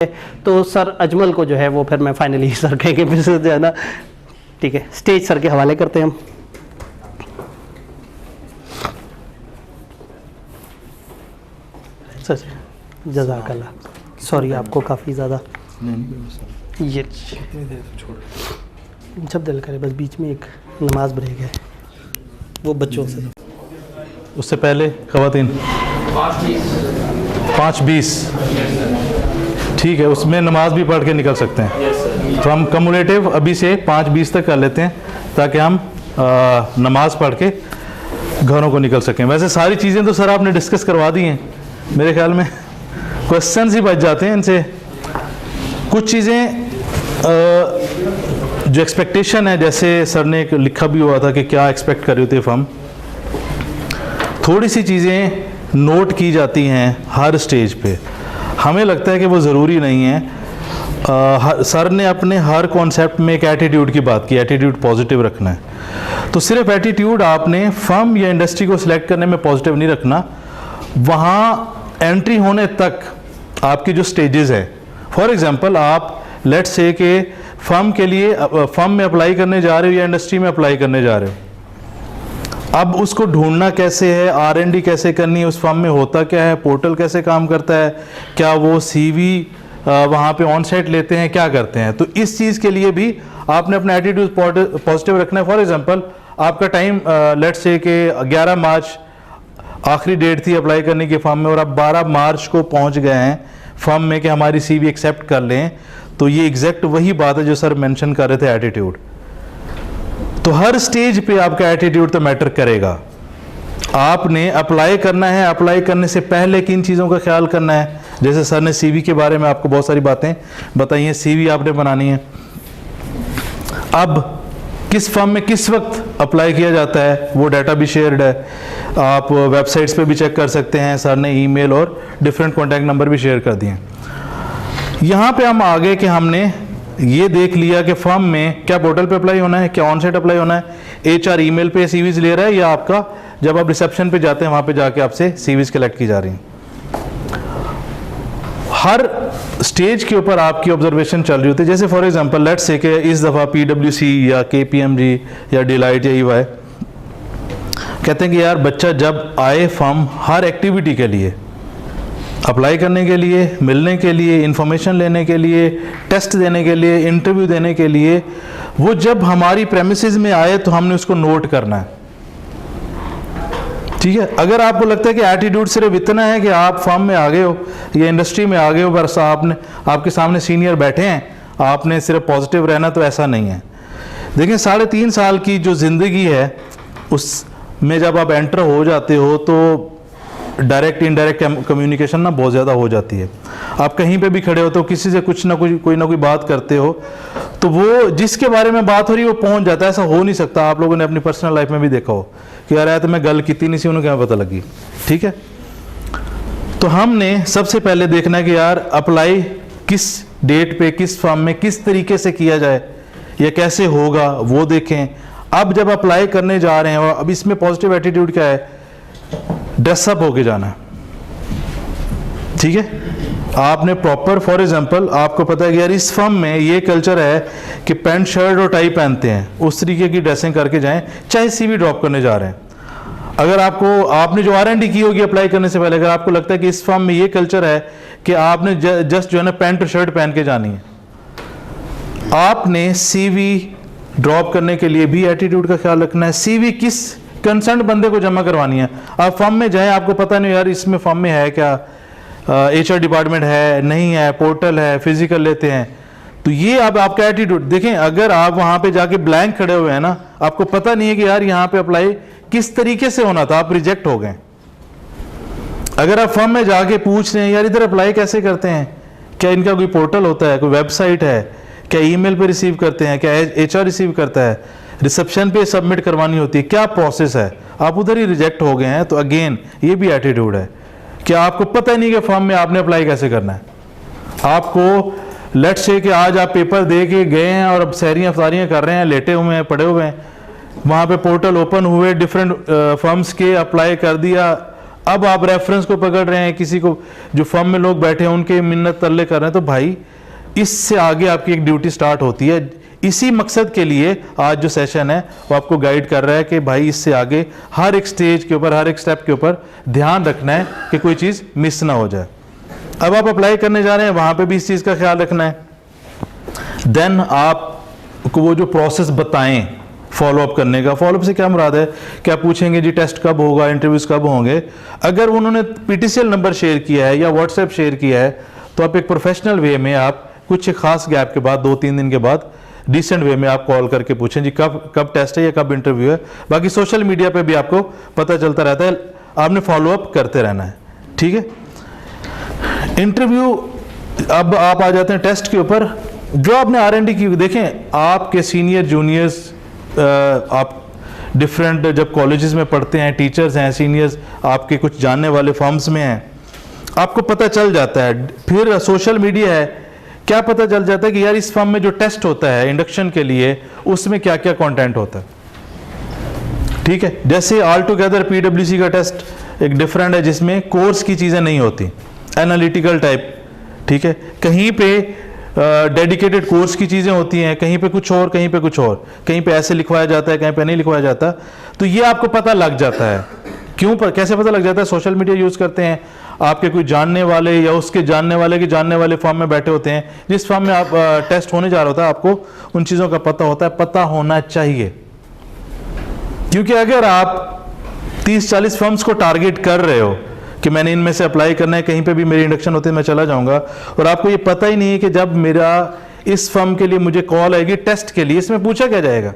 तो सर अजमल को जो है वो फिर मैं फाइनली सर के फिर से जो है ना, ठीक है, स्टेज सर के हवाले करते हैं हम। सर जज़ाकल्लाह, सॉरी आपको काफ़ी ज़्यादा ये जब दिल करे, बस बीच में एक नमाज ब्रेक है वो बच्चों से। उससे पहले ख़वातीन 5:20 ठीक है, उसमें नमाज भी पढ़ के निकल सकते हैं। तो हम कम्युलेटिव अभी से 5:20 तक कर लेते हैं ताकि हम नमाज पढ़ के घरों को निकल सकें। वैसे सारी चीज़ें तो सर आपने डिस्कस करवा दी हैं, मेरे ख्याल में क्वेश्चंस ही बच जाते हैं इनसे। कुछ चीज़ें जो एक्सपेक्टेशन है, जैसे सर ने एक लिखा भी हुआ था कि क्या एक्सपेक्ट कर रहे थे फर्म, थोड़ी सी चीज़ें नोट की जाती हैं हर स्टेज पे। हमें लगता है कि वो ज़रूरी नहीं है। सर ने अपने हर कॉन्सेप्ट में एक एटीट्यूड की बात की, एटीट्यूड पॉजिटिव रखना है। तो सिर्फ एटीट्यूड आपने फर्म या इंडस्ट्री को सिलेक्ट करने में पॉजिटिव नहीं रखना, वहाँ एंट्री होने तक आपकी जो स्टेजेस है। फॉर एग्जांपल आप लेट्स से कि फर्म के लिए फर्म में अप्लाई करने जा रहे हो या इंडस्ट्री में अप्लाई करने जा रहे हो, अब उसको ढूंढना कैसे है, R&D कैसे करनी है, उस फर्म में होता क्या है, पोर्टल कैसे काम करता है, क्या वो CV वहाँ पे ऑन साइट लेते हैं, क्या करते हैं। तो इस चीज़ के लिए भी आपने अपना एटीट्यूड पॉजिटिव रखना है। फॉर एग्जांपल आपका टाइम लेट्स से कि 11 मार्च आखिरी डेट थी अप्लाई करने की फर्म में, और आप 12 मार्च को पहुँच गए हैं फर्म में कि हमारी CV एक्सेप्ट कर लें। तो ये एग्जैक्ट वही बात है जो सर मेंशन कर रहे थे, एटीट्यूड। तो हर स्टेज पे आपका एटीट्यूड तो मैटर करेगा। आपने अप्लाई करना है, अप्लाई करने से पहले किन चीज़ों का ख्याल करना है, जैसे सर ने CV के बारे में आपको बहुत सारी बातें बताई हैं। CV आपने बनानी है। अब किस फर्म में किस वक्त अप्लाई किया जाता है वो डाटा भी शेयर्ड है, आप वेबसाइट्स पे भी चेक कर सकते हैं। सर ने ईमेल और डिफरेंट कॉन्टैक्ट नंबर भी शेयर कर दिए हैं। यहाँ पे हम आगे कि हमने ये देख लिया कि फर्म में क्या पोर्टल पे अप्लाई होना है, क्या ऑन साइट अप्लाई होना है, HR ईमेल पे CVs ले रहा है, या आपका जब आप रिसेप्शन पे जाते हैं वहाँ पे जाके आपसे CVs कलेक्ट की जा रही हैं। हर स्टेज के ऊपर आपकी ऑब्जर्वेशन चल रही होती है। जैसे फॉर एग्जांपल लेट्स से कि इस दफ़ा PwC या KPMG या डिलाइट या EY कहते हैं कि यार बच्चा जब आए फर्म हर एक्टिविटी के लिए, अप्लाई करने के लिए, मिलने के लिए, इंफॉर्मेशन लेने के लिए, टेस्ट देने के लिए, इंटरव्यू देने के लिए, वो जब हमारी प्रेमिसेस में आए तो हमने उसको नोट करना है। ठीक है, अगर आपको लगता है कि एटीट्यूड सिर्फ इतना है कि आप फर्म में आ गए हो या इंडस्ट्री में आ गए हो, बस आपके सामने सीनियर बैठे हैं, आपने सिर्फ पॉजिटिव रहना, तो ऐसा नहीं है। देखिए 3.5 साल की जो ज़िंदगी है उसमें जब आप एंटर हो जाते हो तो डायरेक्ट इनडायरेक्ट कम्युनिकेशन ना बहुत ज़्यादा हो जाती है। आप कहीं पे भी खड़े हो तो किसी से कुछ ना कोई ना कोई बात करते हो, तो वो जिसके बारे में बात हो रही है वो पहुंच जाता है। ऐसा हो नहीं सकता, आप लोगों ने अपनी पर्सनल लाइफ में भी देखा हो कि यार तो मैं गल की नहीं सी, उन्हें क्या पता लगी। ठीक है, तो हमने सबसे पहले देखना है कि यार अप्लाई किस डेट पे, किस फर्म में, किस तरीके से किया जाए या कैसे होगा वो देखें। अब जब अप्लाई करने जा रहे हैं, और अब इसमें पॉजिटिव एटीट्यूड क्या है, ड्रेसअप होके जाना है। ठीक है, आपने प्रॉपर, फॉर एग्जांपल आपको पता है कि यार इस फर्म में ये कल्चर है कि पैंट शर्ट और टाई पहनते हैं, उस तरीके की ड्रेसिंग करके जाएं, चाहे CV ड्रॉप करने जा रहे हैं। अगर आपने जो R&D की होगी अप्लाई करने से पहले, अगर आपको लगता है कि इस फर्म में ये कल्चर है कि आपने जस्ट जो है ना पैंट और शर्ट पहन के जानी है, आपने CV ड्रॉप करने के लिए भी एटीट्यूड का ख्याल रखना है। CV किस कंसर्न बंदे को जमा करवानी है। आप फर्म में जाएं, आपको पता नहीं यार इसमें फर्म में है क्या, HR डिपार्टमेंट है नहीं है, पोर्टल है, फिजिकल लेते हैं, तो ये अब आपका एटीट्यूड देखें। अगर आप वहां पे जाके ब्लैंक खड़े हुए हैं ना, आपको पता नहीं है कि यार यहाँ पे अप्लाई किस तरीके से होना था, आप रिजेक्ट हो गए। अगर आप फर्म में जाके पूछ रहे हैं यार इधर अप्लाई कैसे करते हैं, क्या इनका कोई पोर्टल होता है, कोई वेबसाइट है, क्या ईमेल पे रिसीव करते हैं, क्या HR रिसीव करता है, रिसेप्शन पे सबमिट करवानी होती है, क्या प्रोसेस है, आप उधर ही रिजेक्ट हो गए हैं, तो अगेन ये भी एटीट्यूड है कि आपको पता ही नहीं कि फर्म में आपने अप्लाई कैसे करना है। आपको लेट्स से कि आज आप पेपर दे के गए हैं और अब सहरियाँ अफ्तारियाँ कर रहे हैं, लेटे हुए हैं, पड़े हुए हैं, वहाँ पे पोर्टल ओपन हुए, डिफरेंट फर्म्स के अप्लाई कर दिया, अब आप रेफरेंस को पकड़ रहे हैं, किसी को जो फर्म में लोग बैठे हैं उनके मिन्नत तल्ले कर रहे हैं, तो भाई इससे आगे आपकी एक ड्यूटी स्टार्ट होती है। इसी मकसद के लिए आज जो सेशन है वो आपको गाइड कर रहा है कि भाई इससे आगे हर एक स्टेज के ऊपर, हर एक स्टेप के ऊपर ध्यान रखना है कि कोई चीज़ मिस ना हो जाए। अब आप अप्लाई करने जा रहे हैं, वहाँ पे भी इस चीज़ का ख्याल रखना है। देन आपको वो जो प्रोसेस बताएं फॉलोअप करने का, फॉलोअप से क्या मुराद है कि आप पूछेंगे जी टेस्ट कब होगा, इंटरव्यूज़ कब होंगे। अगर उन्होंने PTCL नंबर शेयर किया है या व्हाट्सएप शेयर किया है तो आप एक प्रोफेशनल वे में आप कुछ खास गैप के बाद 2-3 दिन के बाद डिसेंट वे में आप कॉल करके पूछें जी कब टेस्ट है या कब इंटरव्यू है। बाकी सोशल मीडिया पे भी आपको पता चलता रहता है, आपने फॉलोअप करते रहना है, ठीक है। इंटरव्यू, अब आप आ जाते हैं टेस्ट के ऊपर। जो आपने R&D की, देखें आपके सीनियर जूनियर्स, आप डिफरेंट जब कॉलेजेस में पढ़ते हैं, टीचर्स हैं, सीनियर्स आपके कुछ जानने वाले फर्म्स में हैं, आपको पता चल जाता है। फिर सोशल मीडिया है, क्या पता चल जाता है कि यार इस फर्म में जो टेस्ट होता है इंडक्शन के लिए उसमें क्या क्या कंटेंट होता है, ठीक है। जैसे ऑल टुगेदर PwC का टेस्ट एक डिफरेंट है जिसमें कोर्स की चीज़ें नहीं होती, एनालिटिकल टाइप, ठीक है। कहीं पे डेडिकेटेड कोर्स की चीज़ें होती हैं, कहीं पे कुछ और, कहीं पे कुछ और, कहीं पे ऐसे लिखवाया जाता है, कहीं पे नहीं लिखवाया जाता। तो ये आपको पता लग जाता है। क्यों कैसे पता लग जाता है? सोशल मीडिया यूज़ करते हैं, आपके कोई जानने वाले या उसके जानने वाले के जानने वाले फॉर्म में बैठे होते हैं, जिस फॉर्म में आप टेस्ट होने जा रहा होता है, आपको उन चीज़ों का पता होता है, पता होना चाहिए। क्योंकि अगर आप 30-40 फर्म्स को टारगेट कर रहे हो कि मैंने इनमें से अप्लाई करना है, कहीं पे भी मेरी इंडक्शन होती है मैं चला जाऊंगा, और आपको ये पता ही नहीं है कि जब मेरा इस फर्म के लिए मुझे कॉल आएगी टेस्ट के लिए, इसमें पूछा क्या जाएगा,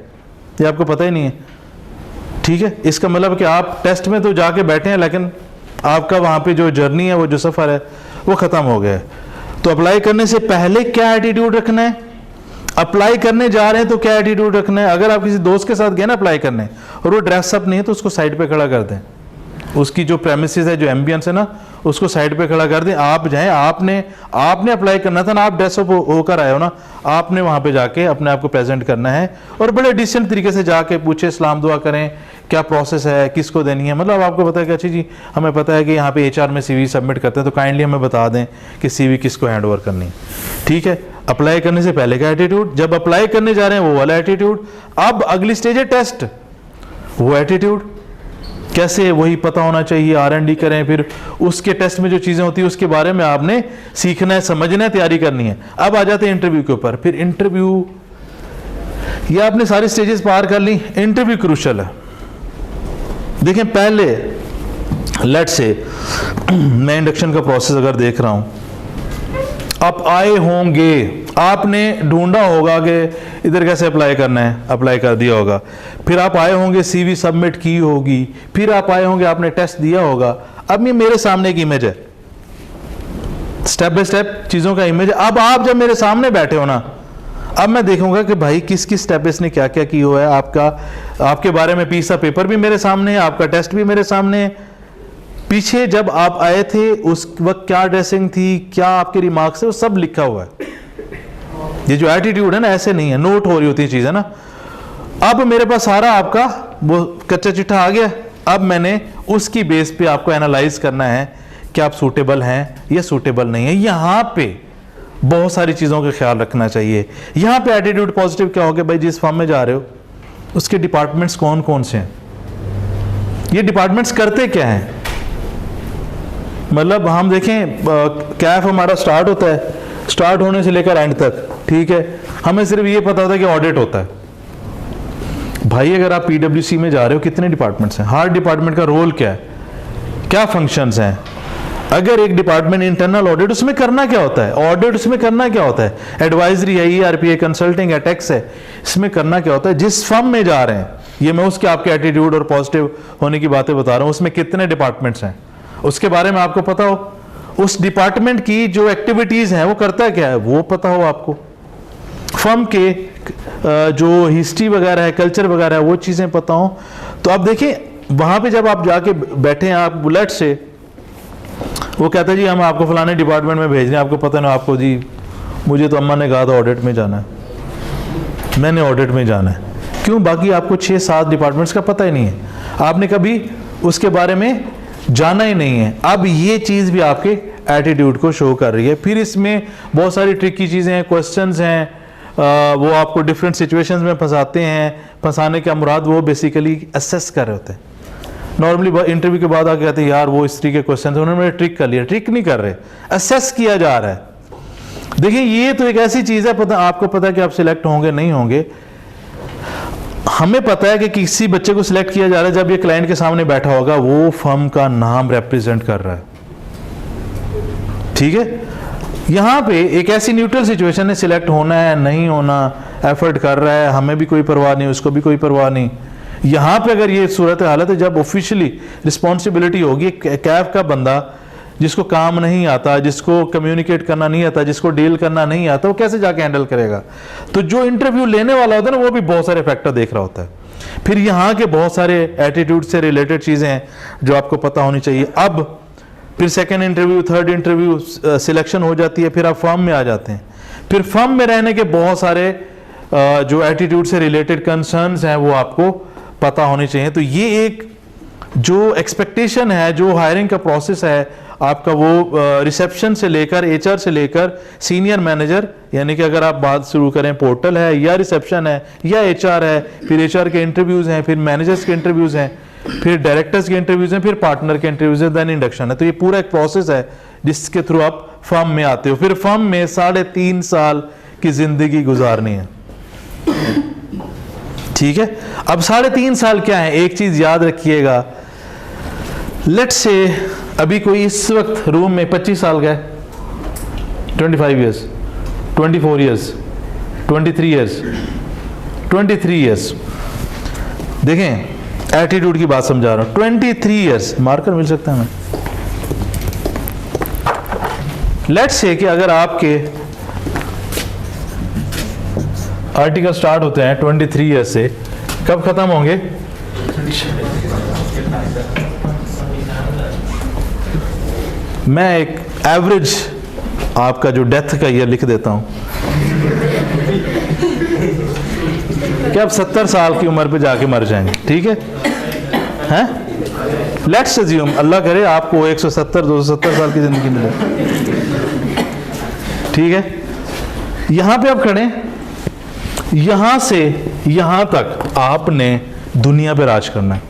ये आपको पता ही नहीं है, ठीक है। इसका मतलब कि आप टेस्ट में तो जाके बैठे हैं, लेकिन आपका वहाँ पे जो जर्नी है, वो जो सफ़र है, वो ख़त्म हो गया है। तो अप्लाई करने से पहले क्या एटीट्यूड रखना है, अप्लाई करने जा रहे हैं तो क्या एटीट्यूड रखना है। अगर आप किसी दोस्त के साथ गए ना अप्लाई करने और वो ड्रेसअप नहीं है तो उसको साइड पे खड़ा कर दें, उसकी जो प्रेमिसेस है, जो एम्बियंस है ना, उसको साइड पे खड़ा कर दें। आप जाएं, आपने अप्लाई करना था ना, आप ड्रेसअप होकर आए हो ना, आपने वहाँ पे जाके अपने आप को प्रेजेंट करना है और बड़े डिसेंट तरीके से जाके पूछे, सलाम दुआ करें, क्या प्रोसेस है, किसको देनी है। मतलब आपको पता है कि अच्छी जी हमें पता है कि यहाँ पे HR में CV सबमिट करते हैं, तो काइंडली हमें बता दें कि CV किसको हैंड ओवर करनी है, ठीक है। अप्लाई करने से पहले का एटीट्यूड, जब अप्लाई करने जा रहे हैं वो वाला एटीट्यूड। अब अगली स्टेज है टेस्ट, वो एटीट्यूड कैसे, वही पता होना चाहिए। R&D करें, फिर उसके टेस्ट में जो चीज़ें होती है उसके बारे में आपने सीखना है, समझना है, तैयारी करनी है। अब आ जाते हैं इंटरव्यू के ऊपर। फिर इंटरव्यू, ये आपने सारी स्टेजेस पार कर ली, इंटरव्यू क्रूशल है। देखें पहले लेट से मैं इंडक्शन का प्रोसेस अगर देख रहा हूं, आप आए होंगे, आपने ढूंढा होगा कि इधर कैसे अप्लाई करना है, अप्लाई कर दिया होगा। फिर आप आए होंगे, CV सबमिट की होगी, फिर आप आए होंगे, आपने टेस्ट दिया होगा। अब ये मेरे सामने एक इमेज है, स्टेप बाय स्टेप चीज़ों का इमेज है। अब आप जब मेरे सामने बैठे हो ना, अब मैं देखूंगा कि भाई किस किस स्टेप इसने क्या क्या की हुआ है। आपके बारे में पीस पेपर भी मेरे सामने है, आपका टेस्ट भी मेरे सामने है। पीछे जब आप आए थे उस वक्त क्या ड्रेसिंग थी, क्या आपके रिमार्क्स है, वो सब लिखा हुआ है। ये जो एटीट्यूड है ना, ऐसे नहीं है, नोट हो रही होती है चीज़ें ना। अब मेरे पास सारा आपका वो कच्चा चिट्ठा आ गया। अब मैंने उसकी बेस पे आपको एनालाइज करना है कि आप सूटेबल हैं या सूटेबल नहीं है। यहाँ पे बहुत सारी चीज़ों का ख्याल रखना चाहिए। यहाँ पे एटीट्यूड पॉजिटिव क्या हो गया, भाई जिस फॉर्म में जा रहे हो उसके डिपार्टमेंट्स कौन कौन से हैं, ये डिपार्टमेंट्स करते क्या हैं। मतलब हम देखें कैफ हमारा स्टार्ट होता है, स्टार्ट होने से लेकर एंड तक, ठीक है। हमें सिर्फ ये पता होता है कि ऑडिट होता है। भाई अगर आप PwC में जा रहे हो, कितने डिपार्टमेंट्स हैं, हर डिपार्टमेंट का रोल क्या है, क्या फंक्शंस हैं। अगर एक डिपार्टमेंट इंटरनल ऑडिट, उसमें करना क्या होता है, ऑडिट उसमें करना क्या होता है, एडवाइजरी है, ERP है, कंसल्टिंग है, टैक्स है, इसमें करना क्या होता है। जिस फर्म में जा रहे हैं, ये मैं उसके आपके एटीट्यूड और पॉजिटिव होने की बातें बता रहा हूँ, उसमें कितने डिपार्टमेंट्स हैं उसके बारे में आपको पता हो, उस डिपार्टमेंट की जो एक्टिविटीज हैं वो करता है क्या है वो पता हो आपको, फर्म के जो हिस्ट्री वगैरह है, कल्चर वगैरह है, वो चीज़ें पता हो। तो आप देखें वहाँ पे जब आप जाके बैठे हैं, आप बुलेट से, वो कहता है जी हम आपको फलाने डिपार्टमेंट में भेज रहे हैं, आपको पता नहीं, आपको जी मुझे तो अम्मा ने कहा था ऑडिट में जाना है, मैंने ऑडिट में जाना है। क्यों? बाकी आपको 6-7 डिपार्टमेंट्स का पता ही नहीं है, आपने कभी उसके बारे में जाना ही नहीं है। अब ये चीज़ भी आपके एटीट्यूड को शो कर रही है। फिर इसमें बहुत सारी ट्रिकी चीज़ें हैं, क्वेश्चंस हैं, वो आपको डिफरेंट सिचुएशंस में फंसाते हैं। फंसाने का मुराद वो बेसिकली असेस कर रहे होते हैं। नॉर्मली इंटरव्यू के बाद आके कहते हैं यार वो इस तरीके के क्वेश्चन उन्होंने ट्रिक कर लिया। ट्रिक नहीं कर रहे, असेस किया जा रहा है। देखिए ये तो एक ऐसी चीज़ है, पता आपको पता है कि आप सिलेक्ट होंगे नहीं होंगे। हमें पता है कि किसी बच्चे को सिलेक्ट किया जा रहा है जब ये क्लाइंट के सामने बैठा होगा, वो फर्म का नाम रिप्रेजेंट कर रहा है, ठीक है। यहां पे एक ऐसी न्यूट्रल सिचुएशन है, सिलेक्ट होना है नहीं होना, एफर्ट कर रहा है, हमें भी कोई परवाह नहीं, उसको भी कोई परवाह नहीं। यहां पे अगर ये सूरत हालत है जब ऑफिशियली रिस्पॉन्सिबिलिटी होगी, कैब का बंदा जिसको काम नहीं आता, जिसको कम्युनिकेट करना नहीं आता, जिसको डील करना नहीं आता, वो कैसे जाके हैंडल करेगा। तो जो इंटरव्यू लेने वाला होता है ना, वो भी बहुत सारे फैक्टर देख रहा होता है। फिर यहाँ के बहुत सारे एटीट्यूड से रिलेटेड चीज़ें हैं जो आपको पता होनी चाहिए। अब फिर second interview, third interview, selection हो जाती है, फिर आप फर्म में आ जाते हैं। फिर फर्म में रहने के बहुत सारे जो एटीट्यूड से रिलेटेड कंसर्न्स हैं वो आपको पता होने चाहिए। तो ये एक जो एक्सपेक्टेशन है, जो हायरिंग का प्रोसेस है आपका, वो रिसेप्शन से लेकर एचआर से लेकर सीनियर मैनेजर, यानी कि अगर आप बात शुरू करें पोर्टल है या रिसेप्शन है या एचआर है, फिर एचआर के इंटरव्यूज हैं, फिर मैनेजर्स के इंटरव्यूज हैं, फिर डायरेक्टर्स के इंटरव्यूज हैं, फिर पार्टनर के इंटरव्यूज हैं, देन इंडक्शन है। तो ये पूरा एक प्रोसेस है जिसके थ्रू आप फर्म में आते हो। फिर फर्म में 3.5 साल की जिंदगी गुजारनी है, ठीक है। अब 3.5 साल क्या है, एक चीज याद रखिएगा। लेट्स से अभी कोई इस वक्त रूम में 25 साल का है, 25 ईयर्स, 24 ईयर्स, 23 ईयर्स, 23 ईयर्स। देखें एटीट्यूड की बात समझा रहा हूं। 23 ईयर्स, मार्कर मिल सकता है हमें। लेट्स से कि अगर आपके आर्टिकल स्टार्ट होते हैं 23 ईयर्स से, कब खत्म होंगे? मैं एक एवरेज आपका जो डेथ का ईयर लिख देता हूं कि आप 70 साल की उम्र पे जाके मर जाएंगे, ठीक है? हैं? लेट्स अज्यूम, अल्लाह करे आपको 170 270 साल की जिंदगी मिले, ठीक है। यहां पे आप खड़े, यहां से यहां तक आपने दुनिया पे राज करना है।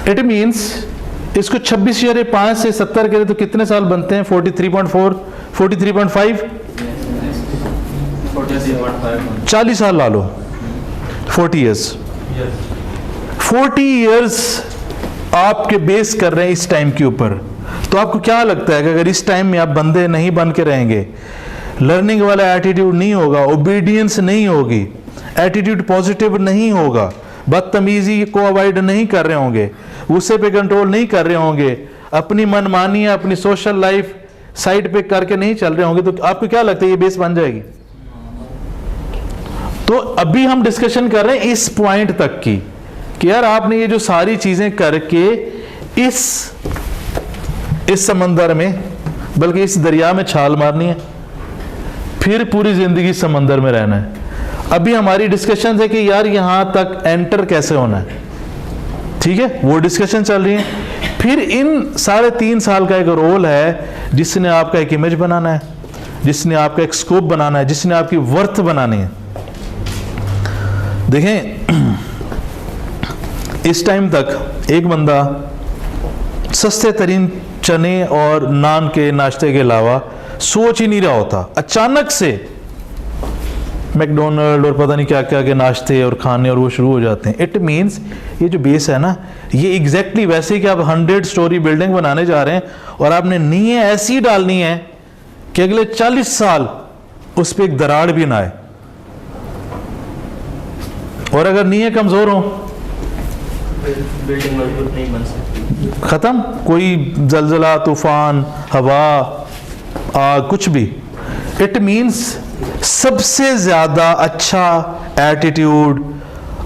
इट मीन्स इसको 26 या 5 से 70 करें तो कितने साल बनते हैं? 43.4, 43.5, 40 साल ला लो, 40 ईयर्स। 40 ईयर्स आपके बेस कर रहे हैं इस टाइम के ऊपर। तो आपको क्या लगता है कि अगर इस टाइम में आप बंदे नहीं बन के रहेंगे, लर्निंग वाला एटीट्यूड नहीं होगा, ओबीडियंस नहीं होगी, एटीट्यूड पॉजिटिव नहीं होगा, बदतमीजी को अवॉइड नहीं कर रहे होंगे, गुस्से पे कंट्रोल नहीं कर रहे होंगे, अपनी मनमानी, अपनी सोशल लाइफ साइड पे करके नहीं चल रहे होंगे, तो आपको क्या लगता है ये बेस बन जाएगी? तो अभी हम डिस्कशन कर रहे हैं इस पॉइंट तक की कि यार आपने ये जो सारी चीजें करके इस समंदर में, बल्कि इस दरिया में छाल मारनी है, फिर पूरी जिंदगी समंदर में रहना है। अभी हमारी डिस्कशन है कि यार यहां तक एंटर कैसे होना है, ठीक है, वो डिस्कशन चल रही है। फिर इन 3.5 साल का एक रोल है जिसने आपका एक इमेज बनाना है, जिसने आपका एक स्कोप बनाना है, जिसने आपकी वर्थ बनानी है। देखें इस टाइम तक एक बंदा सस्ते तरीन चने और नान के नाश्ते के अलावा सोच ही नहीं रहा होता। अचानक से मैकडोनल्ड और पता नहीं क्या क्या के नाश्ते और खाने और वो शुरू हो जाते हैं। इट मीन्स ये जो बेस है ना, ये एग्जैक्टली वैसे ही कि आप 100 स्टोरी बिल्डिंग बनाने जा रहे हैं और आपने नींवें ऐसी डालनी है कि अगले 40 साल उस पर एक दरार भी ना आए। और अगर नींवें कमजोर हो, बिल्डिंग मजबूत नहीं बन सकती, खत्म। कोई जलजला, तूफान, हवा, आग, कुछ भी। इट मीन्स सबसे ज्यादा अच्छा एटीट्यूड,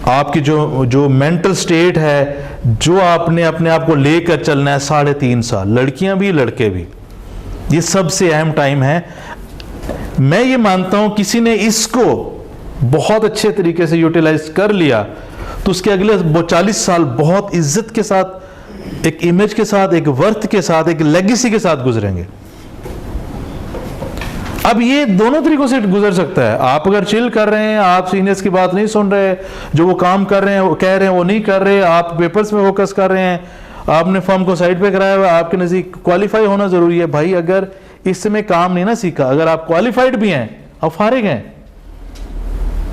आपकी जो मेंटल स्टेट है, जो आपने अपने आप को लेकर चलना है 3.5 साल, लड़कियां भी लड़के भी, ये सबसे अहम टाइम है। मैं ये मानता हूं किसी ने इसको बहुत अच्छे तरीके से यूटिलाइज कर लिया तो उसके अगले 40 साल बहुत इज्जत के साथ, एक इमेज के साथ, एक वर्थ के साथ, एक लेगेसी के साथ गुजरेंगे। अब ये दोनों तरीकों से गुजर सकता है। आप अगर चिल कर रहे हैं, आप सीनियर्स की बात नहीं सुन रहे, जो वो काम कर रहे हैं, वो कह रहे हैं, वो नहीं कर रहे, आप पेपर्स में फोकस कर रहे हैं, आपने फॉर्म को साइड पे कराया हुआ, आपके नज़दीक क्वालिफाई होना जरूरी है। भाई अगर इस समय काम नहीं ना सीखा, अगर आप क्वालिफाइड भी हैं, आप फारिग हैं,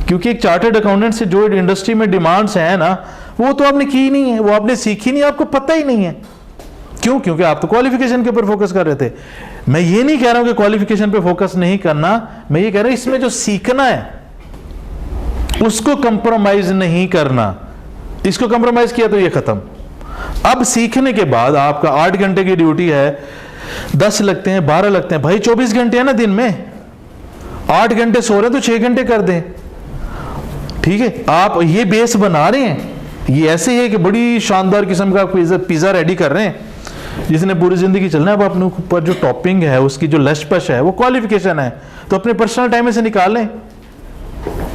क्योंकि एक चार्टर्ड अकाउंटेंट से जो इंडस्ट्री में डिमांड्स हैं ना, वो तो आपने की नहीं है, वो आपने सीखी नहीं, आपको पता ही नहीं है। क्यों? क्योंकि आप तो क्वालिफिकेशन के ऊपर फोकस कर रहे थे। मैं ये नहीं कह रहा हूं कि क्वालिफिकेशन पे फोकस नहीं करना, मैं ये कह रहा हूं इसमें जो सीखना है उसको कंप्रोमाइज नहीं करना। इसको कंप्रोमाइज किया तो ये खत्म। अब सीखने के बाद आपका 8 घंटे की ड्यूटी है, 10 लगते हैं, 12 लगते हैं, भाई 24 घंटे है ना दिन में, 8 घंटे सो रहे हैं तो 6 घंटे कर दें, ठीक है। आप ये बेस बना रहे हैं, ये ऐसे है कि बड़ी शानदार किस्म का पिज्जा रेडी कर रहे हैं जिसने पूरी जिंदगी चलना है। अब अपने ऊपर जो टॉपिंग है, उसकी जो लशपश है, वो क्वालिफिकेशन है, तो अपने पर्सनल टाइम में से निकाल लें।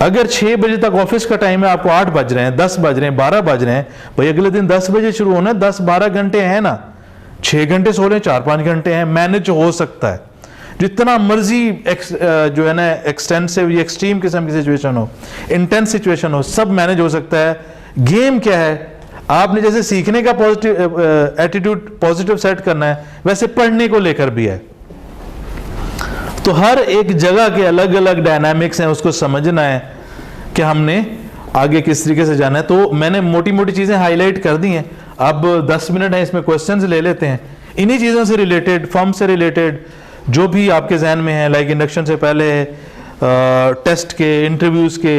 अगर 6 बजे तक ऑफिस का टाइम है, आपको 8 बज रहे हैं, 10 बज रहे हैं, 12 बज रहे हैं, भाई अगले दिन 10 बजे शुरू होना है, 10-12 घंटे हैं ना, 6 घंटे सो रहे हैं, 4-5 घंटे हैं, मैनेज हो सकता है। जितना मर्जी जो है ना एक्सटेंसिव या एक्सट्रीम किस्म की सिचुएशन हो, इंटेंस सिचुएशन हो, सब मैनेज हो सकता है। गेम क्या है? आपने जैसे सीखने का पॉजिटिव एटीट्यूड पॉजिटिव सेट करना है, वैसे पढ़ने को लेकर भी है। तो हर एक जगह के अलग अलग डायनामिक्स हैं, उसको समझना है कि हमने आगे किस तरीके से जाना है। तो मैंने मोटी मोटी चीजें हाईलाइट कर दी हैं। अब 10 मिनट है, इसमें क्वेश्चंस ले लेते हैं इन्हीं चीजों से रिलेटेड, फर्म से रिलेटेड, जो भी आपके जहन में है, लाइक इंडक्शन से पहले, टेस्ट के, इंटरव्यूज के,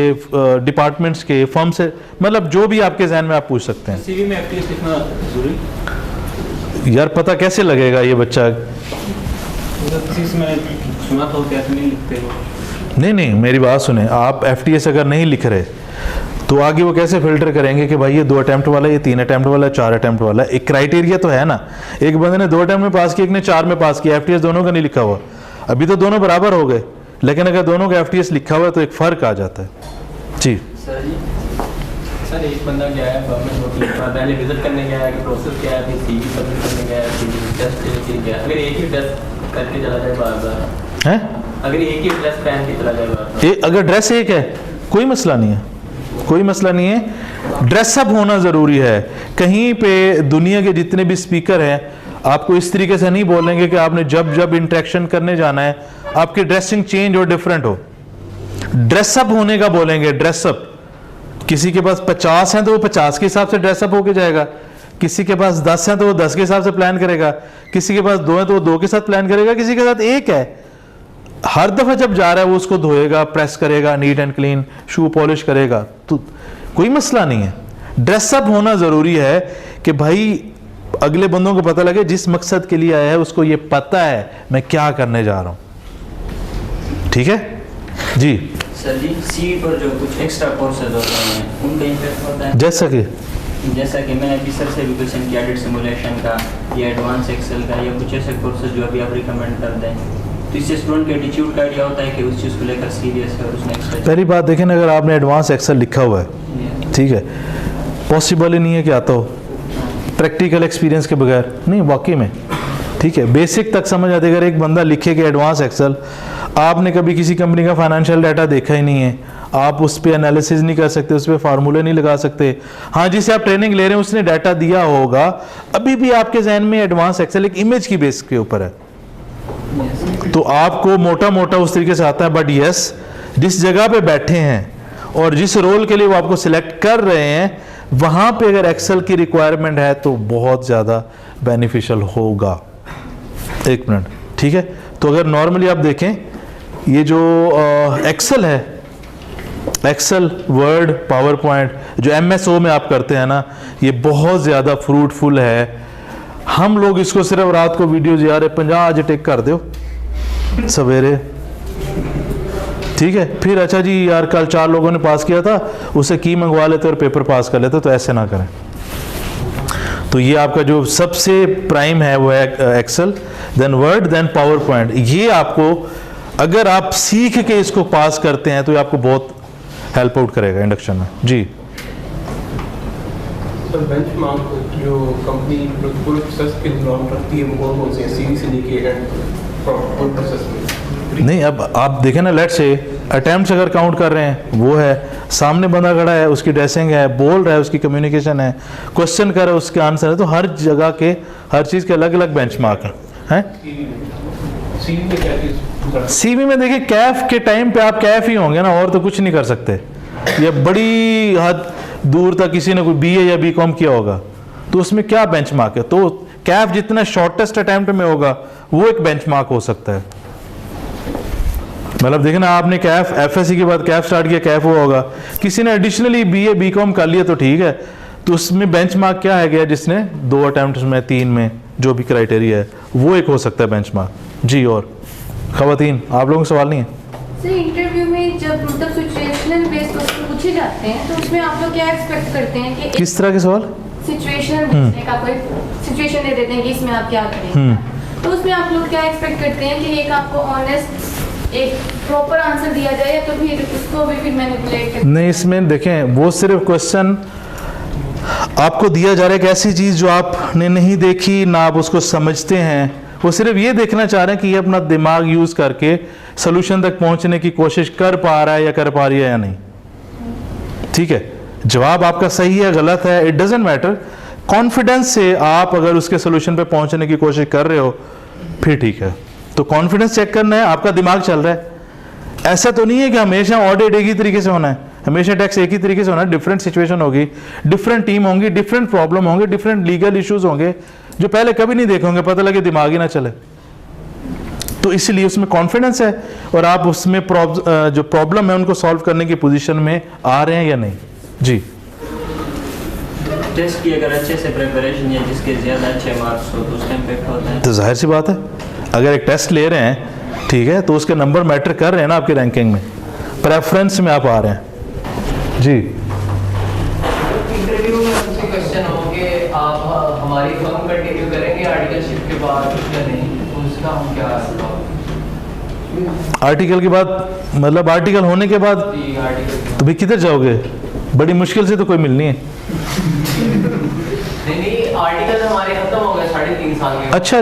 डिपार्टमेंट्स के, फर्म से, मतलब जो भी आपके जहन में आप पूछ सकते हैं। सीवी में एफटीएस लिखना जरूरी? यार पता कैसे लगेगा ये बच्चा? में सुना तो कैसे नहीं लिखते हो? नहीं, मेरी बात सुने, आप एफटीएस अगर नहीं लिख रहे तो आगे वो कैसे फिल्टर करेंगे कि भाई ये 2 अटेम्प्ट वाला है, ये 3 अटेम्प्ट वाला है, 4 अटेम्प्ट वाला है? एक क्राइटेरिया तो है ना। एक बंदे ने 2 अटेम्प्ट में पास किया, एक ने 4 में पास किया, एफटीएस दोनों का नहीं लिखा हुआ, अभी तो दोनों बराबर हो गए, लेकिन अगर दोनों का एफटीएस लिखा हुआ है तो एक फर्क आ जाता है। जी सर एक बंदा गया है पहले विजिट करने गया है कि प्रोसेस क्या है, फिर सीवी सबमिट करने गया है, फिर टेस्ट गया। अगर एक ही टेस्ट करके चला जाए बार-बार है, अगर एक ही ड्रेस पहन के चला जाए बार-बार, अगर ड्रेस एक है कोई मसला नहीं है, कोई मसला नहीं है। ड्रेसअप होना जरूरी है। कहीं पे दुनिया के जितने भी स्पीकर हैं आपको इस तरीके से नहीं बोलेंगे कि आपने जब जब इंटरेक्शन करने जाना है आपकी ड्रेसिंग चेंज और डिफरेंट हो। ड्रेसअप होने का बोलेंगे, ड्रेसअप। किसी के पास 50 हैं तो वो 50 के हिसाब से ड्रेसअप होके जाएगा, किसी के पास 10 हैं तो वो 10 के हिसाब से प्लान करेगा, किसी के पास 2 हैं तो वो 2 के साथ प्लान करेगा, किसी के साथ 1 है। हर दफा जब जा रहा है वो उसको धोएगा, प्रेस करेगा, neat and clean, shoe polish करेगा, तो कोई मसला नहीं है। ड्रेसअप होना जरूरी है कि भाई अगले बंदों को पता लगे जिस मकसद के लिए आया है उसको ये पता है मैं क्या करने जा रहा हूं। ठीक है जी सर जी, सीवी पर जो कुछ एक्स्ट्रा कोर्सेज होते हैं उनका इंपैक्ट होता है? जैसा कि मैंने अभी सर से भी क्वेश्चन किया, एडिट सिमुलेशन का या एडवांस एक्सेल का या कुछ ऐसे कोर्सेज जो अभी आप रिकमेंड कर दें, तो इससे स्टूडेंट के एटीट्यूड का आइडिया होता है कि उस चीज़ को लेकर सीरियस है और उसने एक्स्ट्रा। पहली बात देखें ना, अगर आपने एडवांस एक्सेल लिखा हुआ है, ठीक है, पॉसिबल ही नहीं है कि आता हो प्रैक्टिकल एक्सपीरियंस के बगैर, नहीं वाकई में, ठीक है, बेसिक तक समझ आती है। अगर एक बंदा लिखे कि एडवांस एक्सेल, आपने कभी किसी कंपनी का फाइनेंशियल डाटा देखा ही नहीं है, आप उस पर एनालिसिस नहीं कर सकते, उस पर फार्मूले नहीं लगा सकते। हाँ, जिसे आप ट्रेनिंग ले रहे हैं उसने डाटा दिया होगा, अभी भी आपके जहन में एडवांस एक्सेल एक इमेज की बेस के ऊपर है, तो आपको मोटा मोटा उस तरीके से आता है। बट यस, जिस जगह पे बैठे हैं और जिस रोल के लिए वो आपको सिलेक्ट कर रहे हैं, वहां पे अगर एक्सेल की रिक्वायरमेंट है तो बहुत ज़्यादा बेनिफिशियल होगा। एक मिनट, ठीक है। तो अगर नॉर्मली आप देखें, ये जो एक्सेल है, एक्सेल, वर्ड, पावर पॉइंट, जो MSO में आप करते हैं ना, ये बहुत ज़्यादा फ्रूटफुल है। हम लोग इसको सिर्फ रात को वीडियोज यार 50 आज टेक कर दो सवेरे, ठीक है, फिर अच्छा जी यार कल 4 लोगों ने पास किया था, उसे की मंगवा लेते और पेपर पास कर लेते, तो ऐसे ना करें। तो ये आपका जो सबसे प्राइम है वो है Excel, then Word, then PowerPoint. ये आपको अगर आप सीख के इसको पास करते हैं तो ये आपको बहुत हेल्प आउट करेगा इंडक्शन में। जी सर बेंचमार्क जो कंपनी पूरे प्रोसेस के दौरान रखती है वो कौन से सीवी से लेके पूरे प्रोसेस में? नहीं, अब आप देखें ना, लेट्स से अटेम्प्ट्स अगर काउंट कर रहे हैं वो है, सामने बंदा खड़ा है उसकी ड्रेसिंग है, बोल रहा है उसकी कम्युनिकेशन है, क्वेश्चन कर रहा है उसके आंसर है, तो हर जगह के हर चीज़ के अलग अलग बेंचमार्क हैं। सीवी में क्या चीज़? सीवी में देखिए कैफ के टाइम पे आप कैफ ही होंगे ना, और तो कुछ नहीं कर सकते। ये बड़ी हद दूर तक किसी ने कोई बीए या बीकॉम किया होगा तो उसमें क्या बेंचमार्क है, तो कैफ जितना शॉर्टेस्ट अटेम्प्ट में होगा वो एक बेंचमार्क हो सकता है। मतलब देखना, आपने कैफ एफएससी के बाद कैफ स्टार्ट किया, कैफ हुआ होगा, किसी ने एडिशनली बीए बीकॉम कर लिया तो ठीक है, तो उसमें बेंचमार्क क्या है गया, जिसने 2 अटेम्प्ट में 3 में जो भी क्राइटेरिया है वो एक हो सकता है बेंचमार्क। जी, और खवातीन आप लोगों को सवाल नहीं है? सर इंटरव्यू में जब मतलब सिचुएशनल बेस्ड क्वेश्चन पूछे जाते हैं तो उसमें आप लोग क्या एक्सपेक्ट करते हैं कि किस तरह के सवाल? सिचुएशनल पूछने का कोई सिचुएशन दे देते हैं कि इसमें आप क्या करेंगे, तो उसमें आप लोग क्या एक्सपेक्ट करते हैं कि एक आपको ऑनेस्ट एक प्रॉपर आंसर दिया जाए या तो फिर उसको भी फिर मैनिपुलेट करते? नहीं, इसमें देखें वो सिर्फ क्वेश्चन आपको दिया जा रहा है एक ऐसी चीज़ जो आपने नहीं देखी ना आप उसको समझते हैं, वो सिर्फ ये देखना चाह रहे हैं कि ये अपना दिमाग यूज़ करके सोल्यूशन तक पहुंचने की कोशिश कर पा रहा है या कर पा रही है या नहीं। ठीक है, जवाब आपका सही है गलत है इट डजेंट मैटर, कॉन्फिडेंस से आप अगर उसके सोल्यूशन पे पहुंचने की कोशिश कर रहे हो फिर ठीक है। तो कॉन्फिडेंस चेक करना है, आपका दिमाग चल रहा है। ऐसा तो नहीं है कि हमेशा ऑडिट एक ही तरीके से होना है, हमेशा टैक्स एक ही तरीके से होना है। डिफरेंट सिचुएशन होगी, डिफरेंट टीम होंगी, डिफरेंट प्रॉब्लम होंगे, डिफरेंट लीगल इश्यूज होंगे जो पहले कभी नहीं देखे होंगे, पता लगे दिमाग ही ना चले। तो इसलिए उसमें कॉन्फिडेंस है और आप उसमें जो प्रॉब्लम है उनको सॉल्व करने की पोजीशन में आ रहे हैं या नहीं। जी, टेस्ट की अगर अच्छे से प्रिपरेशन या जिसके ज़्यादा अच्छे मार्क्स हो तो उसका इम्पैक्ट होता है। तो जाहिर सी बात है, अगर एक टेस्ट ले रहे हैं ठीक है तो उसके नंबर मैटर कर रहे हैं ना आपकी रैंकिंग में, प्रेफरेंस में आप आ रहे हैं। जी, इंटरव्यू में उनसे क्वेश्चन हो कि आप हमारी फर्म कंटिन्यू करेंगे आर्टिकलशिप के बाद या नहीं, तो उसका हम क्या आर्टिकल के बाद मतलब आर्टिकल होने के बाद आर्टिकल तो भी किधर जाओगे, बड़ी मुश्किल से तो कोई मिलनी है। नहीं आर्टिकल हमारे खत्म हो गए 3.5 साल के। अच्छा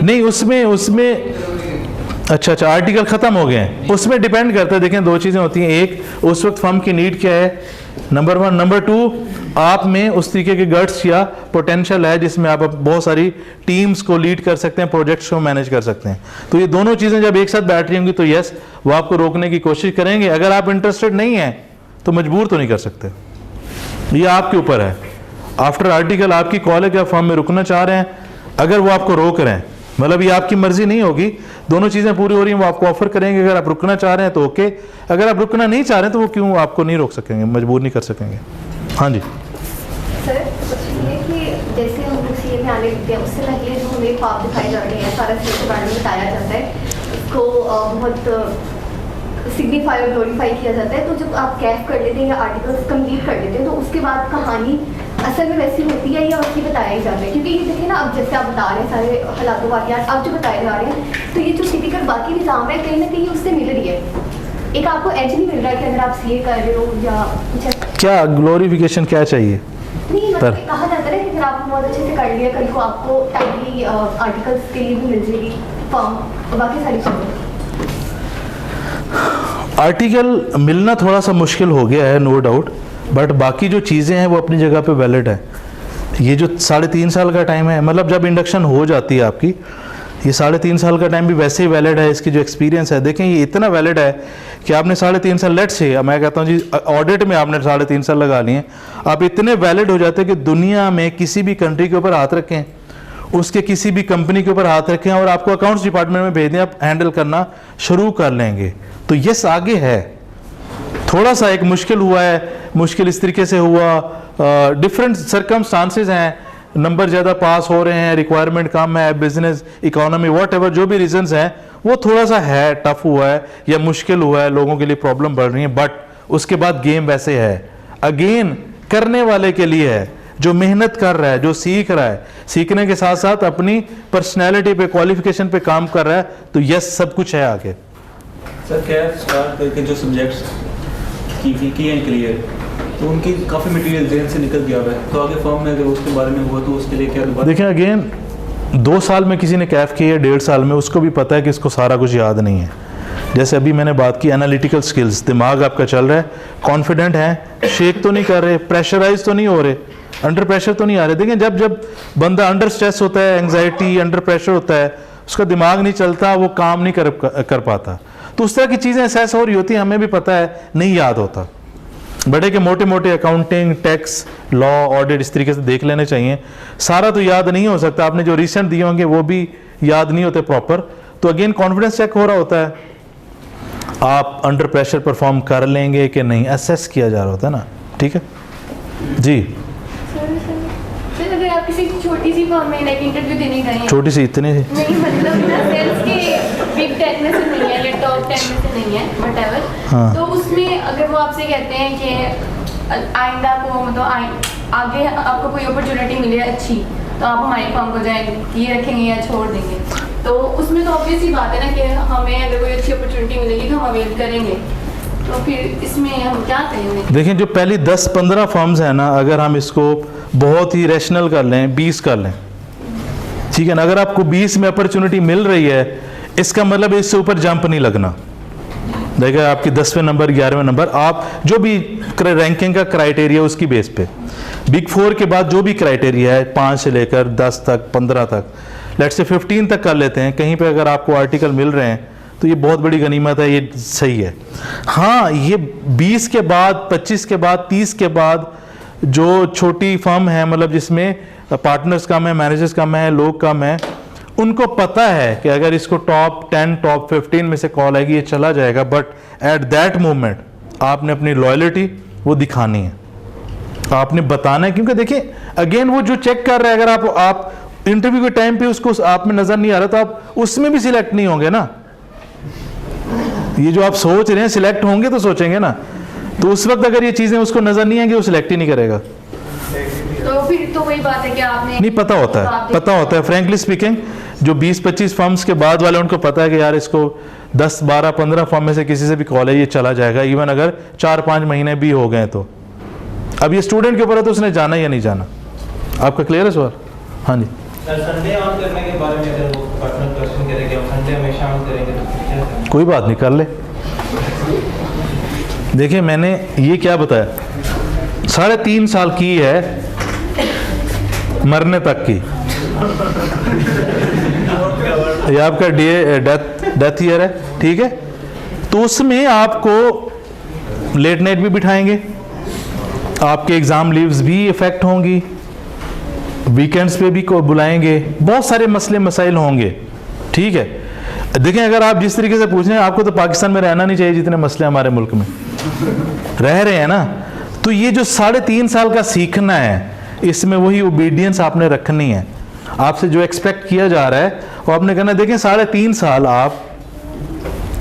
नहीं, उसमें अच्छा आर्टिकल खत्म हो गए हैं, उसमें डिपेंड करता है। देखें, 2 चीज़ें होती हैं, एक उस वक्त फर्म की नीड क्या है, नंबर 1, नंबर 2 आप में उस तरीके के गट्स या पोटेंशियल है जिसमें आप बहुत सारी टीम्स को लीड कर सकते हैं, प्रोजेक्ट्स को मैनेज कर सकते हैं। तो ये दोनों चीज़ें जब एक साथ बैठ रही होंगी तो यस वो आपको रोकने की कोशिश करेंगे। अगर आप इंटरेस्टेड नहीं हैं तो मजबूर तो नहीं कर सकते, ये आपके ऊपर है। आफ्टर आर्टिकल आपकी कॉल है कि आप फर्म में रुकना चाह रहे हैं, अगर वो आपको रोक रहे हैं मतलब ये आपकी मर्जी नहीं होगी, दोनों चीज़ें पूरी हो रही हैं, वो आपको ऑफर करेंगे। अगर आप रुकना चाह रहे हैं तो ओके, अगर आप रुकना नहीं चाह रहे हैं तो वो क्यों आपको नहीं रोक सकेंगे, मजबूर नहीं कर सकेंगे। हाँ जी सर ये कि जैसे हम लोग सीए में आने लगते हैं उससे पहले जो हमें ख्वाब दिखाए जाते हैं, सारा सीए के बारे में बताया जाता है, उसको बहुत सिग्निफाई और ग्लोरीफाई किया जाता है। तो जब आप कैफ कर लेते हैं या आर्टिकल्स कंप्लीट कर लेते हैं तो उसके बाद कहानी असल में वैसी होती है या उसकी बताया ही जाता है? क्योंकि ये देखिए ना, अब जैसे आप बता रहे हैं सारे हालातों वाक़यात अब जो बताए जा रहे हैं, तो ये जो टिपिकल बाकी निज़ाम है कहीं ना कहीं उससे मिल रही है, एक आपको एज नहीं मिल रहा है कि अगर आप सीए कर रहे हो या कुछ। क्या ग्लोरिफिकेशन क्या चाहिए? नहीं मतलब कहा जाता है कि अगर आपने बहुत अच्छे से कर लिया कल को आपको टाइमली आर्टिकल्स के लिए भी मिल जाएगी फॉर्म और बाकी सारी चीज़ें। आर्टिकल मिलना थोड़ा सा मुश्किल हो गया है नो डाउट, बट बाकी जो चीज़ें हैं वो अपनी जगह पे वैलिड है। ये जो 3.5 साल का टाइम है, मतलब जब इंडक्शन हो जाती है आपकी, ये 3.5 साल का टाइम भी वैसे ही वैलिड है। इसकी जो एक्सपीरियंस है देखें, ये इतना वैलिड है कि आपने 3.5 साल, लेट से मैं कहता हूँ जी ऑडिट में आपने 3.5 साल लगा लिए, आप इतने वैलिड हो जाते हैं कि दुनिया में किसी भी कंट्री के ऊपर हाथ रखें, उसके किसी भी कंपनी के ऊपर हाथ रखें और आपको अकाउंट्स डिपार्टमेंट में भेज दें, आप हैंडल करना शुरू कर लेंगे। तो यस आगे है, थोड़ा सा एक मुश्किल हुआ है, मुश्किल इस तरीके से हुआ, डिफरेंट सर्कमस्टांसेस हैं, नंबर ज़्यादा पास हो रहे हैं, रिक्वायरमेंट कम है, बिजनेस इकोनॉमी वॉट एवर जो भी रीजंस हैं, वो थोड़ा सा है, टफ हुआ है या मुश्किल हुआ है, लोगों के लिए प्रॉब्लम बढ़ रही है, बट उसके बाद गेम वैसे है। अगेन करने वाले के लिए है, जो मेहनत कर रहा है, जो सीख रहा है, सीखने के साथ साथ अपनी पर्सनैलिटी पे, क्वालिफिकेशन पे काम कर रहा है, तो यस सब कुछ है आगे। सर क्या स्टार्ट करके जो सब्जेक्ट्स की हैं क्लियर, तो उनकी काफ़ी मटेरियल जेल से निकल गया हुआ है, तो आगे फर्म में अगर उसके बारे में हुआ तो उसके लिए क्या दोबारा? देखिए अगेन 2 साल में किसी ने कैफ की है, 1.5 साल में, उसको भी पता है कि इसको सारा कुछ याद नहीं है। जैसे अभी मैंने बात की एनालिटिकल स्किल्स, दिमाग आपका चल रहा है, कॉन्फिडेंट है, शेक तो नहीं कर रहे, प्रेशराइज तो नहीं हो रहे, अंडर प्रेशर तो नहीं आ रहे। देखिए जब बंदा अंडर स्ट्रेस होता है, एंग्जाइटी, अंडर प्रेशर होता है, उसका दिमाग नहीं चलता, वो काम नहीं कर पाता। तो उस तरह की चीज़ें असेस हो रही होती हैं, हमें भी पता है, नहीं याद होता। बड़े के मोटे मोटे अकाउंटिंग, टैक्स, लॉ, ऑडिट इस तरीके से देख लेने चाहिए। सारा तो याद नहीं हो सकता, आपने जो रिसेंट दिए होंगे वो भी याद नहीं होते प्रॉपर। तो अगेन कॉन्फिडेंस चेक हो रहा होता है, आप अंडर प्रेशर परफॉर्म कर लेंगे कि नहीं, असेस किया जा रहा होता है ना। ठीक है जी। सर अगर आप किसी छोटी सी फर्म में लाइक इंटरव्यू देने गए हैं, छोटी सी इतनी सी नहीं मतलब सेल्स के बिग टेक में से नहीं है, टॉप 10 में से नहीं है, व्हाटएवर, हाँ। तो उसमें अगर वो आपसे कहते हैं कि आइंदा को मतलब आगे आपको कोई अपॉर्चुनिटी मिले अच्छी, तो आप हमारी फर्म को जाएंगे, ये रखेंगे या छोड़ देंगे, तो उसमें तो ऑब्वियस ही बात है ना कि हमें अगर कोई अच्छी अपॉर्चुनिटी मिलेगी तो हम अवेल करेंगे, तो फिर इसमें हम क्या करेंगे? देखिए जो पहली 10-15 फर्म्स हैं ना, अगर हम इसको बहुत ही रैशनल कर लें, 20 कर लें, ठीक है ना, अगर आपको 20 में अपॉर्चुनिटी मिल रही है, इसका मतलब इससे ऊपर जंप नहीं लगना। देखिए आपकी 10वें नंबर, 11वें नंबर, आप जो भी रैंकिंग का क्राइटेरिया उसकी बेस पे, बिग 4 के बाद जो भी क्राइटेरिया है 5 से लेकर 10 तक, 15 तक, लेट्स से 15 तक कर लेते हैं। कहीं पे अगर आपको आर्टिकल मिल रहे हैं तो ये बहुत बड़ी गनीमत है, ये सही है। हाँ, ये 20 के बाद, 25 के बाद, 30 के बाद जो छोटी फर्म है, मतलब जिसमें पार्टनर्स कम है, मैनेजर्स कम है, लोग कम है, उनको पता है कि अगर इसको टॉप 10, टॉप 15 में से कॉल आएगी, ये चला जाएगा। बट एट दैट मोमेंट आपने अपनी लॉयल्टी वो दिखानी है, आपने बताना है। क्योंकि देखिए अगेन वो जो चेक कर रहा है, अगर आप इंटरव्यू के टाइम पे उसको आप में नजर नहीं आ रहा, तो आप उसमें भी सिलेक्ट नहीं होंगे ना। ये जो आप सोच रहे हैं सिलेक्ट होंगे तो सोचेंगे ना, तो उस वक्त अगर ये चीजें उसको नजर नहीं आएंगी, वो सिलेक्ट ही नहीं करेगा। तो फिर तो वही बात है कि आपने नहीं पता होता है फ्रैंकली स्पीकिंग, जो 20-25 फर्म्स के बाद वाले उनको पता है कि यार इसको 10, 12, 15 फर्म में से किसी से भी कॉल है, ये चला जाएगा, इवन अगर 4-5 महीने भी हो गए तो। अब ये स्टूडेंट के ऊपर है तो उसने जाना या नहीं जाना। आपका क्लियर है सवाल? हाँ जी सर, संडे ऑन करने के बारे में अगर वो पर्सनल क्वेश्चन करेंगे, हम संडे हमेशा ऑन करेंगे तो कोई बात नहीं, कर ले। देखिए मैंने ये क्या बताया, 3.5 साल की है मरने तक की, ये आपका डेथ ईयर है, ठीक है। तो उसमें आपको लेट नाइट भी बिठाएंगे, आपके एग्जाम लीव्स भी इफेक्ट होंगी, वीकेंड्स पे भी को बुलाएंगे, बहुत सारे मसले मसाइल होंगे, ठीक है। देखें अगर आप जिस तरीके से पूछ रहे हैं, आपको तो पाकिस्तान में रहना नहीं चाहिए जितने मसले हमारे मुल्क में रह रहे हैं ना। तो ये जो 3.5 साल का सीखना है, इसमें वही ओबीडियंस आपने रखनी है। आपसे जो एक्सपेक्ट किया जा रहा है वो आपने कहना। देखें 3.5 साल आप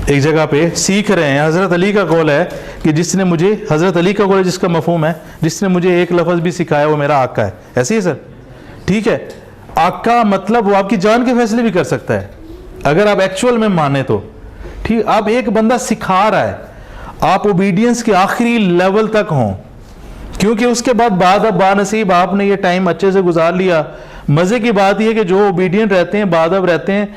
एक जगह पे सीख रहे हैं। हज़रत अली का कौल है कि जिसने मुझे, हज़रत अली का कौल है जिसका मफहूम है, जिसने मुझे एक लफ्ज़ भी सिखाया वो मेरा आका है। ऐसे ही सर, ठीक है। आका मतलब वो आपकी जान के फैसले भी कर सकता है अगर आप एक्चुअल में माने तो, ठीक। आप एक बंदा सिखा रहा है, आप ओबीडियंस के आखिरी लेवल तक हों, क्योंकि उसके बाद अब बानसीब आपने ये टाइम अच्छे से गुजार लिया। मज़े की बात यह कि जो ओबीडियंट रहते हैं, बादब रहते हैं,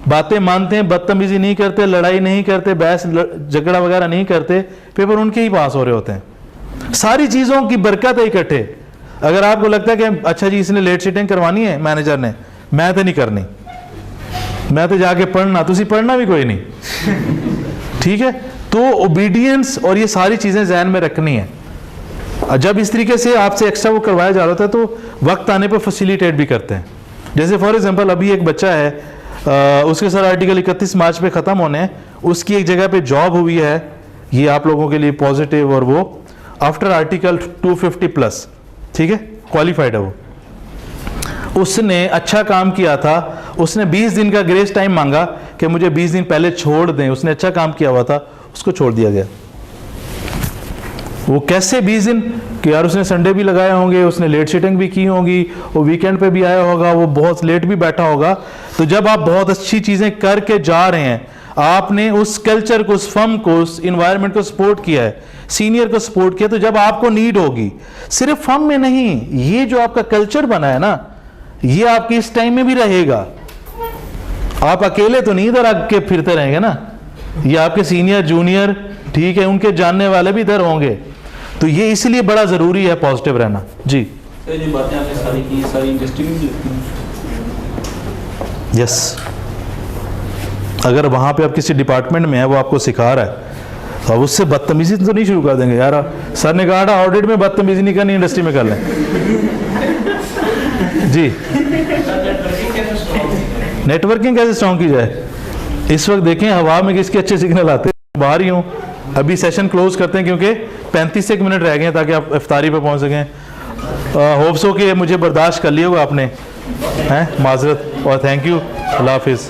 बातें मानते हैं, बदतमीजी नहीं करते, लड़ाई नहीं करते, बहस झगड़ा वगैरह नहीं करते, पेपर उनके ही पास हो रहे होते हैं। सारी चीज़ों की बरकत है इकट्ठे। अगर आपको लगता है कि अच्छा जी इसने लेट सीटिंग करवानी है मैनेजर ने, मैं तो नहीं करनी, मैं तो जाके पढ़ना, तुसी पढ़ना भी कोई नहीं, ठीक है। तो ओबीडियंस और ये सारी चीज़ें जहन में रखनी है। जब इस तरीके से आपसे एक्स्ट्रा वो करवाया जा रहा था तो वक्त आने पर फैसिलिटेट भी करते हैं। जैसे फॉर एग्जांपल अभी एक बच्चा है, उसके सारे आर्टिकल 31 मार्च पे ख़त्म होने हैं, उसकी एक जगह पे जॉब हुई है, ये आप लोगों के लिए पॉजिटिव, और वो आफ्टर आर्टिकल 250+, ठीक है, क्वालिफाइड है वो। उसने अच्छा काम किया था, उसने 20 दिन का ग्रेस टाइम मांगा कि मुझे 20 दिन पहले छोड़ दें, उसने अच्छा काम किया हुआ था, उसको छोड़ दिया गया। वो कैसे 20 दिन कि यार उसने संडे भी लगाए होंगे, उसने लेट सीटिंग भी की होगी, वो वीकेंड पे भी आया होगा, वो बहुत लेट भी बैठा होगा। तो जब आप बहुत अच्छी चीज़ें करके जा रहे हैं, आपने उस कल्चर को, उस फर्म को, उस इन्वायरमेंट को सपोर्ट किया है, सीनियर को सपोर्ट किया, तो जब आपको नीड होगी, सिर्फ फर्म में नहीं, ये जो आपका कल्चर बना है ना, ये आपके इस टाइम में भी रहेगा। आप अकेले तो नहीं इधर आके फिरते रहेंगे ना, ये आपके सीनियर, जूनियर, ठीक है, उनके जानने वाले भी इधर होंगे। तो ये इसलिए बड़ा ज़रूरी है पॉजिटिव रहना। जी सर, ये बातें आपने सारी की, सारी इंडस्ट्री में भी लगती हैं। यस, अगर वहाँ पे आप किसी डिपार्टमेंट में है, वो आपको सिखा रहा है, तो अब उससे बदतमीजी तो नहीं शुरू कर देंगे यार। सर ने कहा था ऑडिट में बदतमीजी नहीं करनी, इंडस्ट्री में कर लें। जी, नेटवर्किंग कैसे स्ट्रॉन्ग की जाए? इस वक्त देखें हवा में किसके अच्छे सिग्नल आते हैं। बाहर ही हूँ, अभी सेशन क्लोज करते हैं क्योंकि 35 मिनट रह गए हैं ताकि आप इफ्तारी पे पहुँच सकें। होप्स हो कि मुझे बर्दाश्त कर लिया होगा आपने, हैं, माजरत, और थैंक यू। अल्लाह हाफिज़।